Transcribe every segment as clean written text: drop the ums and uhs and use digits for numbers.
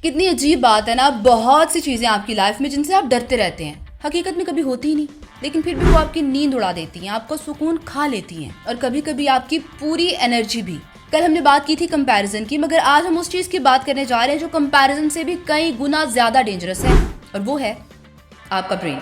कितनी अजीब बात है ना, बहुत सी चीजें आपकी लाइफ में जिनसे आप डरते रहते हैं हकीकत में कभी होती ही नहीं, लेकिन फिर भी वो आपकी नींद उड़ा देती हैं, आपको सुकून खा लेती हैं और कभी कभी आपकी पूरी एनर्जी भी। कल हमने बात की थी कंपैरिजन की, मगर आज हम उस चीज की बात करने जा रहे हैं जो कंपैरिजन से भी कई गुना ज्यादा डेंजरस है, और वो है आपका ब्रेन।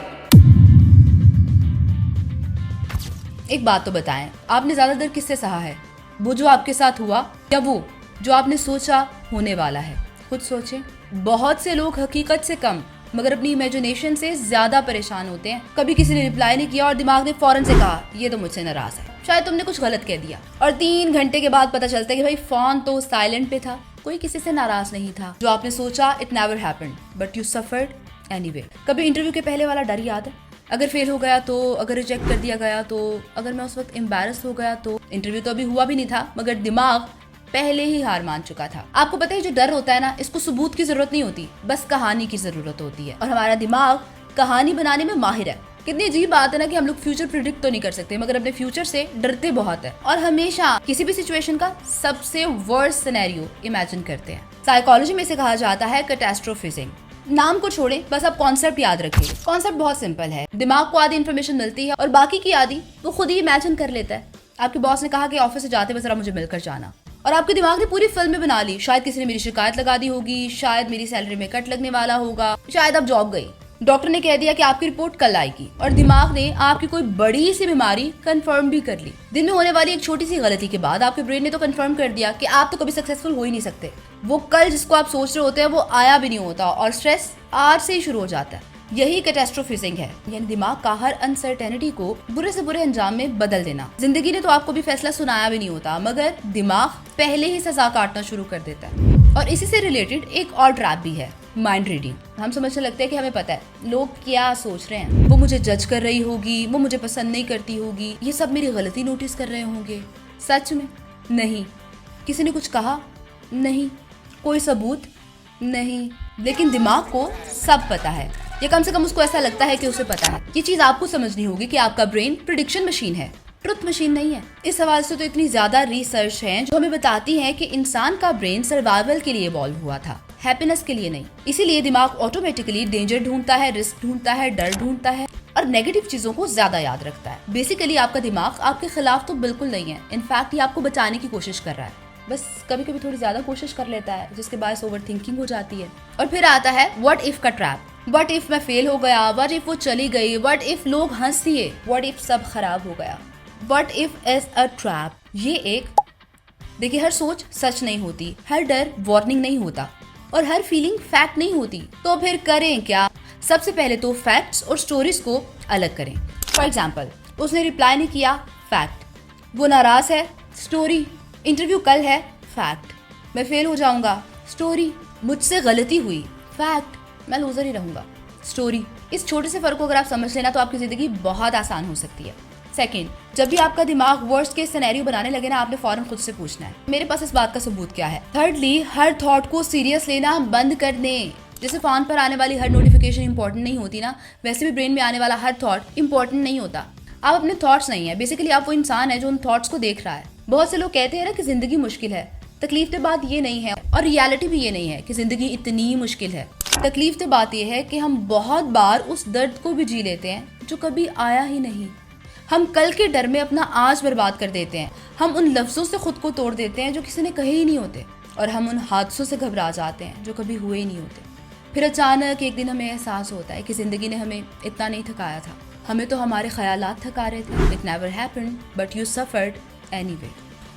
एक बात तो बताएं, आपने ज्यादातर किससे सहा है? वो जो आपके साथ हुआ या वो जो आपने सोचा होने वाला है? खुद सोचें। बहुत से लोग हकीकत से कम मगर अपनी इमेजिनेशन से ज्यादा परेशान होते हैं। कभी किसी ने रिप्लाई नहीं किया और दिमाग ने फौरन से कहा ये तो मुझसे नाराज है, शायद तुमने कुछ गलत कह दिया, और 3 घंटे के बाद पता चलता है कि भाई फोन तो साइलेंट पे था, कोई किसी से नाराज नहीं था। जो आपने सोचा it never happened but you suffered anyway. कभी इंटरव्यू के पहले वाला डर याद है? अगर फेल हो गया तो, अगर रिजेक्ट कर दिया गया तो, अगर मैं उस वक्त एम्बैरस हो गया तो। इंटरव्यू तो अभी हुआ भी नहीं था मगर दिमाग पहले ही हार मान चुका था। आपको पता है जो डर होता है ना, इसको सबूत की जरूरत नहीं होती, बस कहानी की जरूरत होती है, और हमारा दिमाग कहानी बनाने में माहिर है। कितनी अजीब बात है ना कि हम लोग फ्यूचर प्रिडिक्ट तो नहीं कर सकते मगर अपने फ्यूचर से डरते बहुत है, और हमेशा किसी भी सिचुएशन का सबसे वर्स्ट सिनेरियो इमेजिन करते हैं। साइकोलॉजी में इसे कहा जाता है कैटास्ट्रोफिजिंग। नाम को छोड़े, बस आप कॉन्सेप्ट याद रखिए। कॉन्सेप्ट बहुत सिंपल है, दिमाग को आधी इन्फॉर्मेशन मिलती है और बाकी की आधी वो खुद ही इमेजिन कर लेता है। आपके बॉस ने कहा कि ऑफिस से जाते हुए जरा मुझे मिलकर जाना, और आपके दिमाग ने पूरी फिल्म में बना ली। शायद किसी ने मेरी शिकायत लगा दी होगी, शायद मेरी सैलरी में कट लगने वाला होगा, शायद आप जॉब गई, डॉक्टर ने कह दिया कि आपकी रिपोर्ट कल आएगी, और दिमाग ने आपकी कोई बड़ी सी बीमारी कंफर्म भी कर ली। दिन में होने वाली एक छोटी सी गलती के बाद आपके ब्रेन ने तो कंफर्म कर दिया कि आप तो कभी सक्सेसफुल हो ही नहीं सकते। वो कल जिसको आप सोच रहे होते हैं वो आया भी नहीं होता, और स्ट्रेस आज से ही शुरू हो जाता है। यही कैटास्ट्रोफिजिंग है, यानी दिमाग का हर अनसर्टेनिटी को बुरे से बुरे अंजाम में बदल देना। जिंदगी ने तो आपको भी फैसला सुनाया भी नहीं होता मगर दिमाग पहले ही सजा काटना शुरू कर देता है। और इसी से रिलेटेड एक और ट्रैप भी है, माइंड रीडिंग। हम समझने लगते हैं कि हमें पता है लोग क्या सोच रहे हैं, वो मुझे जज कर रही होगी, वो मुझे पसंद नहीं करती होगी, ये सब मेरी गलती नोटिस कर रहे होंगे। सच में नहीं। किसी ने कुछ कहा? नहीं। कोई सबूत? नहीं। लेकिन दिमाग को सब पता है, या कम से कम उसको ऐसा लगता है कि उसे पता है। ये चीज आपको समझनी होगी कि आपका ब्रेन प्रिडिक्शन मशीन है, ट्रुथ मशीन नहीं है। इस हवाले से तो इतनी ज्यादा रिसर्च है जो हमें बताती है कि इंसान का ब्रेन सर्वाइवल के लिए इवॉल्व हुआ था, हैप्पीनेस के लिए नहीं। इसीलिए दिमाग ऑटोमेटिकली डेंजर ढूंढता है, रिस्क ढूंढता है, डर ढूंढता है और नेगेटिव चीजों को ज्यादा याद रखता है। बेसिकली आपका दिमाग आपके खिलाफ तो बिल्कुल नहीं है, इनफैक्ट ये आपको बचाने की कोशिश कर रहा है, बस कभी कभी थोड़ी ज्यादा कोशिश कर लेता है जिसके बायस ओवर थिंकिंग हो जाती है। और फिर आता है व्हाट इफ का ट्रैप। व्हाट इफ मैं फेल हो गया, व्हाट इफ वो चली गई, व्हाट इफ लोग हंस दिए, व्हाट इफ सब खराब हो गया। What if is a trap. ये एक, देखिए, हर सोच सच नहीं होती, हर डर वार्निंग नहीं होता, और हर फीलिंग फैक्ट नहीं होती। तो फिर करें क्या? सबसे पहले तो फैक्ट्स और स्टोरीज को अलग करें। फॉर एग्जाम्पल, उसने रिप्लाई नहीं किया, फैक्ट। वो नाराज है, स्टोरी। इंटरव्यू कल है, फैक्ट। मैं फेल हो जाऊंगा, स्टोरी। मुझसे गलती हुई, फैक्ट। मैं लूजर ही रहूंगा, स्टोरी। इस छोटे से फर्क को अगर आप समझ लेना तो आपकी जिंदगी बहुत आसान हो सकती है। सेकंड, जब भी आपका दिमाग वर्स्ट केस सिनेरियो बनाने लगे ना, आपने फौरन खुद से पूछना है मेरे पास इस बात का सबूत क्या है। थर्डली, हर थॉट को सीरियस लेना बंद कर दें। जैसे फोन पर आने वाली हर नोटिफिकेशन इंपॉर्टेंट नहीं होती ना, वैसे भी ब्रेन में आने वाला हर थॉट इंपॉर्टेंट नहीं होता। आप अपने थॉट्स नहीं है, बेसिकली आप वो इंसान है जो उन थॉट्स को देख रहा है। बहुत से लोग कहते हैं ना कि जिंदगी मुश्किल है। तकलीफ की बात ये नहीं है, और रियलिटी भी ये नहीं है कि जिंदगी इतनी मुश्किल है। तकलीफ की बात यह है कि हम बहुत बार उस दर्द को भी जी लेते हैं जो कभी आया ही नहीं। हम कल के डर में अपना आज बर्बाद कर देते हैं। हम उन लफ्जों से खुद को तोड़ देते हैं जो किसी ने कहे ही नहीं होते, और हम उन हादसों से घबरा जाते हैं जो कभी हुए ही नहीं होते। फिर अचानक एक दिन हमें एहसास होता है कि जिंदगी ने हमें इतना नहीं थकाया था, हमें तो हमारे ख्यालात थका रहे थे। It never happened but you suffered anyway.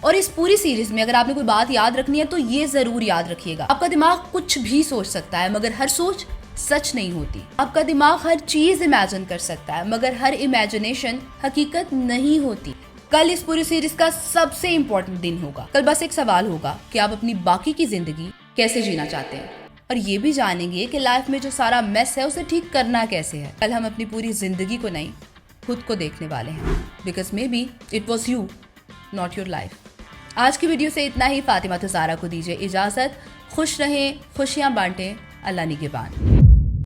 और इस पूरी सीरीज में अगर आपने कोई बात याद रखनी है तो ये जरूर याद रखिएगा, आपका दिमाग कुछ भी सोच सकता है मगर हर सोच सच नहीं होती। आपका दिमाग हर चीज इमेजिन कर सकता है मगर हर इमेजिनेशन हकीकत नहीं होती। कल इस पूरी सीरीज का सबसे इम्पोर्टेंट दिन होगा। कल बस एक सवाल होगा कि आप अपनी बाकी की जिंदगी कैसे जीना चाहते हैं, और ये भी जानेंगे कि लाइफ में जो सारा मेस है उसे ठीक करना कैसे है। कल हम अपनी पूरी जिंदगी को नहीं, खुद को देखने वाले हैं, because may be it was you not your life. आज की वीडियो से इतना ही। फातिमा तुज़ारा को दीजिए इजाजत। खुश रहें, खुशियां बांटें। अल्लाह निगहबान।